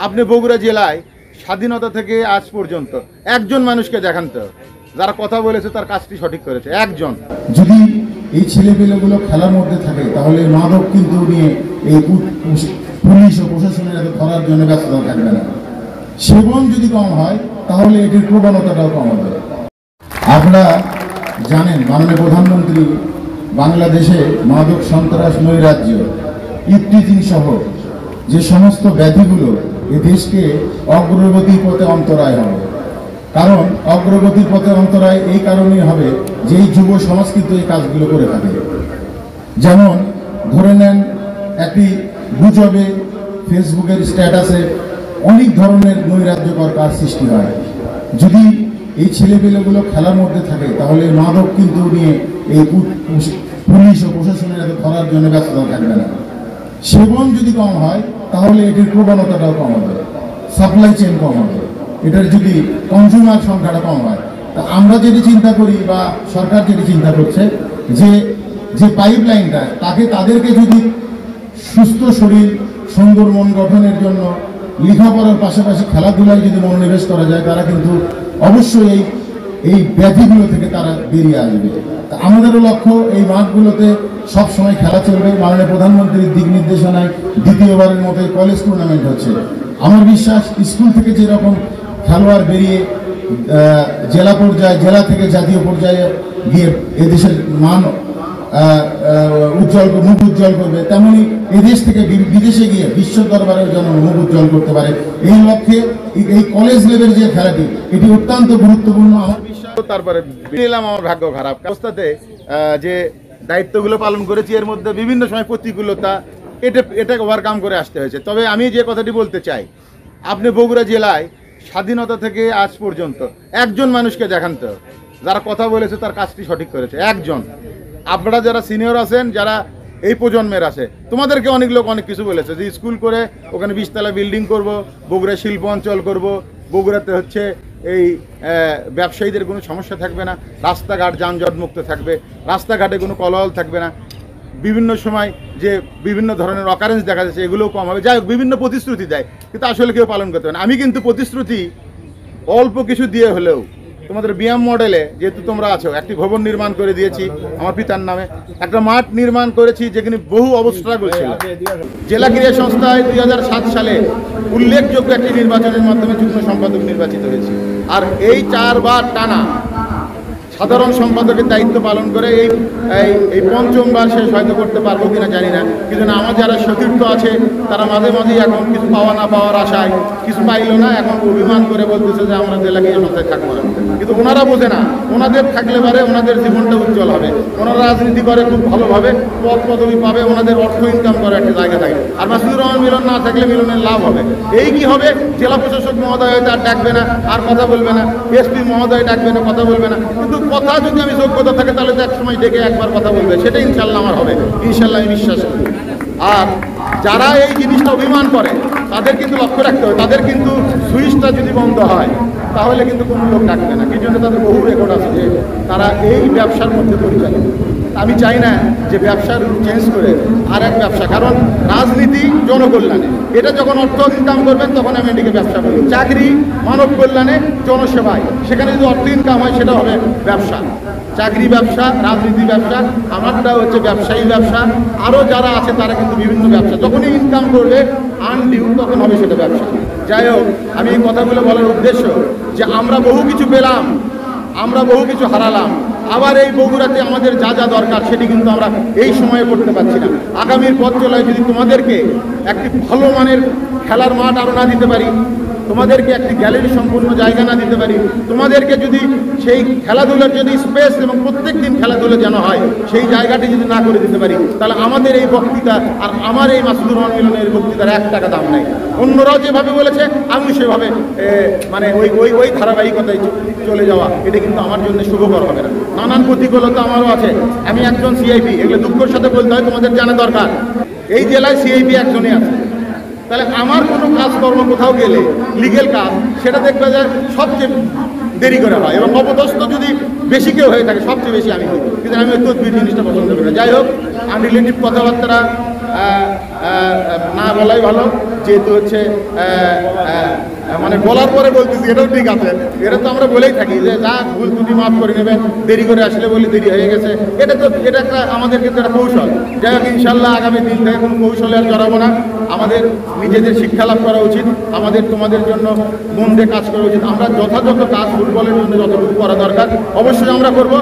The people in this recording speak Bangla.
আপনি বগুড়া জেলায় স্বাধীনতা থেকে আজ পর্যন্ত একজন মানুষকে দেখান তো যারা কথা বলেছে তার কাজটি সঠিক করেছে, একজন। যদি এই ছেলেপেলেগুলো খেলার মধ্যে থাকে তাহলে মাদক কিন্তু নিয়ে এই পুলিশ ও প্রশাসনের এত ধরার জন্য ব্যস্ততা থাকবে না। সেবন যদি কম হয় তাহলে এটির প্রবণতাটাও কম হবে। আপনারা জানেন মাননীয় প্রধানমন্ত্রী বাংলাদেশে মাদক সন্ত্রাস নৈরাজ্য ইফটিজিং সহ যে সমস্ত ব্যাধিগুলো এই দেশকে অগ্রগতির পথে অন্তরায় হবে। কারণ অগ্রগতির পথে অন্তরায় এই কারণেই হবে যে এই যুব সংস্কৃত এই কাজগুলো করে থাকে। যেমন ধরে নেন একটি গুজবে ফেসবুকের স্ট্যাটাসে অনেক ধরনের নৈরাজ্যকর কাজ সৃষ্টি হয়। যদি এই ছেলেপেলেগুলো খেলার মধ্যে থাকে তাহলে মাদক কিন্তু নিয়ে এই পুলিশ ও প্রশাসনের এত ধরার জন্য ব্যস্ততা থাকবে না। সেবন যদি কম হয় তাহলে এটির প্রবণতাটাও কম হবে, সাপ্লাই চেইন কম হবে, এটার যদি কনজিউমার সংখ্যাটা কম হয়। তা আমরা যেটি চিন্তা করি বা সরকার যেটি চিন্তা করছে যে পাইপ লাইনটা তাদেরকে যদি সুস্থ শরীর সুন্দর মন গঠনের জন্য লেখাপড়ার পাশাপাশি খেলাধুলায় যদি মনোনিবেশ করা যায় তারা কিন্তু অবশ্যই এই ব্যাধিগুলো থেকে তারা বেরিয়ে আসবে। তা আমাদেরও লক্ষ্য এই মাঠগুলোতে সবসময় খেলা চলবে। মাননীয় প্রধানমন্ত্রীর দিক নির্দেশনায় দ্বিতীয়বারের মতো কলেজ টুর্নামেন্ট হচ্ছে। আমার বিশ্বাস স্কুল থেকে যেরকম খেলোয়াড় বেরিয়ে জেলা পর্যায়ে, জেলা থেকে জাতীয় পর্যায়ে গিয়ে এদেশের মান মুখ উজ্জ্বল করবে, তেমনি এদেশ থেকে বিদেশে গিয়ে বিশ্ব দরবারের জন্য মুখ উজ্জ্বল করতে পারে। এই লক্ষ্যে এই কলেজ লেভেল যে খেলাটি এটি অত্যন্ত গুরুত্বপূর্ণ। আমার বিশ্বাস তারপরে নিলাম আমার ভাগ্য খারাপ অবস্থাতে যে দায়িত্বগুলো পালন করেছি এর মধ্যে বিভিন্ন সময় প্রতিকূলতা এটা ওভারকাম করে আসতে হয়েছে। তবে আমি যে কথাটি বলতে চাই, আপনি বগুড়া জেলায় স্বাধীনতা থেকে আজ পর্যন্ত একজন মানুষকে দেখান তো যারা কথা বলেছে তার কাজটি সঠিক করেছে, একজন। আপনারা যারা সিনিয়র আছেন, যারা এই প্রজন্মের আছে, তোমাদেরকে অনেক লোক অনেক কিছু বলেছে যে স্কুল করে ওখানে 20 তলা বিল্ডিং করব, বগুড়া শিল্প অঞ্চল করব, বগুড়াতে হচ্ছে এই ব্যবসায়ীদের কোনো সমস্যা থাকবে না, রাস্তাঘাট যানজট মুক্ত থাকবে, রাস্তাঘাটে কোনো কলহল থাকবে না, বিভিন্ন সময় যে বিভিন্ন ধরনের অকারেন্স দেখা যাচ্ছে এগুলোও কম হবে। যাই হোক, বিভিন্ন প্রতিশ্রুতি দেয় কিন্তু আসলে কেউ পালন করতে পারে না। আমি কিন্তু প্রতিশ্রুতি অল্প কিছু দিয়ে হলেও তোমাদের বিএম মডেলে যেহেতু তোমরা আছো, একটি ভবন নির্মাণ করে দিয়েছি আমার পিতার নামে, একটা মাঠ নির্মাণ করেছি যেখানে বহু অবস্ট্রাগল ছিল। জেলা ক্রীড়া সংস্থায় 2007 সালে উল্লেখযোগ্য একটি নির্বাচনের মাধ্যমে যুগ্ম সম্পাদক নির্বাচিত হয়েছে। আর এই 4 বার টানা সাধারণ সম্পাদকের দায়িত্ব পালন করে এই পঞ্চমবার শেষ হয়তো করতে পারবো কিনা জানি না, কিন্তু আমার যারা সতীর্থ আছে তারা মাঝে মাঝেই এখন কিছু পাওয়া না পাওয়ার আশায় কিছু পাইল না, এখন অভিমান করে বলতেছে যে আমরা জেলাকে সন্ধ্যায় থাকবো না। কিন্তু ওনারা বোঝে না, ওনাদের থাকলে পারে ওনাদের জীবনটা উজ্জ্বল হবে, ওনারা রাজনীতি করে খুব ভালোভাবে পদ পদবি পাবে, ওনাদের অর্থ ইনকাম করে একটা জায়গা থাকে। আর মাসুদুর রহমান মিলন না থাকলে মিলনের লাভ হবে। এই কি হবে, জেলা প্রশাসক মহোদয় হয়তো আর ডাকবে না, আর কথা বলবে না, এসপি মহোদয় ডাকবে না, কথা বলবে না, কিন্তু কথা যদি আমি যোগ্যতা থাকে তাহলে তো এক সময় ডেকে একবার কথা বলবে, সেটা ইনশাল্লাহ আমার হবে, ইনশাল্লাহ আমি বিশ্বাস করি। আর যারা এই জিনিসটা অভিমান করে তাদের কিন্তু লক্ষ্য রাখতে হবে, তাদের কিন্তু সুইচটা যদি বন্ধ হয় তাহলে কিন্তু কোনো লোক ডাকবে না। কি জন্য তাদের বহু রেকর্ড আছে যে তারা এই ব্যবসার মধ্যে পরিচালিত। আমি চাই না যে ব্যবসার চেঞ্জ করে আর এক ব্যবসা, কারণ রাজনীতি জনকল্যাণে, এটা যখন অর্থ ইনকাম করবেন তখন আমি এটিকে ব্যবসা বলি। চাকরি মানব কল্যাণে, জনসেবায়, সেখানে যদি অর্থ ইনকাম হয় সেটা হবে ব্যবসা। চাকরি ব্যবসা, রাজনীতি ব্যবসা, আমারটা হচ্ছে ব্যবসায়ী ব্যবসা। আরও যারা আছে তারা কিন্তু বিভিন্ন ব্যবসা, যখনই ইনকাম করবে আনডিউ তখন হবে সেটা ব্যবসা। যাই হোক, আমি এই কথাগুলো বলার উদ্দেশ্য যে আমরা বহু কিছু পেলাম, আমরা বহু কিছু হারালাম, আবার এই বগুড়াতে আমাদের যা যা দরকার সেটি কিন্তু আমরা এই সময়ে করতে পারছি না। আগামীর পথ চলায় যদি তোমাদেরকে একটি ভালো মানের খেলার মাঠ আরও না দিতে পারি, তোমাদেরকে একটি গ্যালারি সম্পূর্ণ জায়গা না দিতে পারি, তোমাদেরকে যদি সেই খেলাধুলার যদি স্পেস এবং প্রত্যেক দিন খেলাধুলা যেন হয় সেই জায়গাটি যদি না করে দিতে পারি, তাহলে আমাদের এই বক্তৃতা আর আমার এই মাসুদুর রহমান মিলনের বক্তৃতার 1 টাকা দাম নেই। অন্যরাও যেভাবে বলেছে আমি সেভাবে মানে ওই ধারাবাহিকতায় চলে যাওয়া, এটা কিন্তু আমার জন্য শুভকর হবে না। নানান প্রতিকূলতা আমারও আছে, আমি একজন সিআইপি, এগুলো দুঃখের সাথে বলতে হয়, তোমাদের জানা দরকার। এই জেলায় সিআইপি একজনই আছে, তাহলে আমার কোনো কাজকর্ম কোথাও গেলে লিগেল কাজ সেটা দেখবে যে সবচেয়ে দেরি করে হয়, এবং অপদস্থ যদি বেশি কেউ হয়ে থাকে সবচেয়ে বেশি আমি হই, কিন্তু আমি ওই তদবির জিনিসটা পছন্দ করি না। যাই হোক, আনরিলেটিভ কথাবার্তা না বলাই ভালো, যেহেতু হচ্ছে মানে বলার পরে বলতেছি এটাও ঠিক আছে, এটা তো আমরা বলেই থাকি যে যা ভুল ত্রুটি মাফ করে নেবেন, দেরি করে আসলে বলে দেরি হয়ে গেছে, এটা একটা আমাদের কিন্তু একটা কৌশল। যাই হোক, ইনশাল্লাহ আগামী দিন থেকে কোনো কৌশলে আর জড়াবো না, আমাদের নিজেদের শিক্ষা লাভ করা উচিত, আমাদের তোমাদের জন্য মন দিয়ে কাজ করা উচিত। আমরা যথাযথ কাজ ফুটবলের জন্য যতটুকু করা দরকার অবশ্যই আমরা করবো।